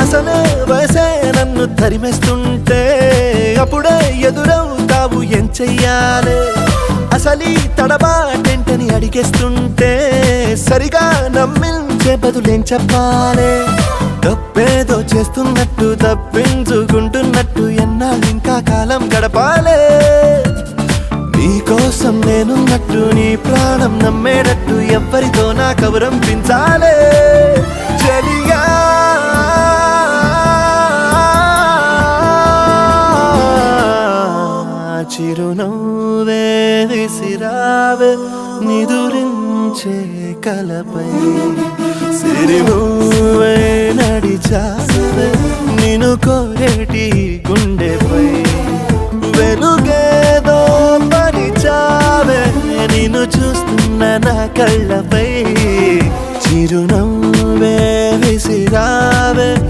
అసలే వయసే నన్ను తరిమేస్తుంటే అప్పుడే ఎదురవుతావు ఏం చెయ్యాలే అసలీ తడబాటెంటని అడిగేస్తుంటే సరిగా నమ్మించే బదులేం చెప్పాలే తప్పేదో చేస్తున్నట్టు తప్పించుకుంటున్నట్టు ఎన్నాళ్ళింకా కాలం గడపాలే నీకోసం నేనున్నట్టు నీ ప్రాణం నమ్మేటట్టు ఎవ్వరితో నా కవరం పించాలే చలియా చిరునవ్వే విసిరావే నిదురించే కలపై సిరిమూవే నడిచావే నిన్ను కోరేటి గుండెపై వెలుగేదో పరిచావే నిన్ను చూస్తున్న నా కళ్ళపై చిరునవ్వు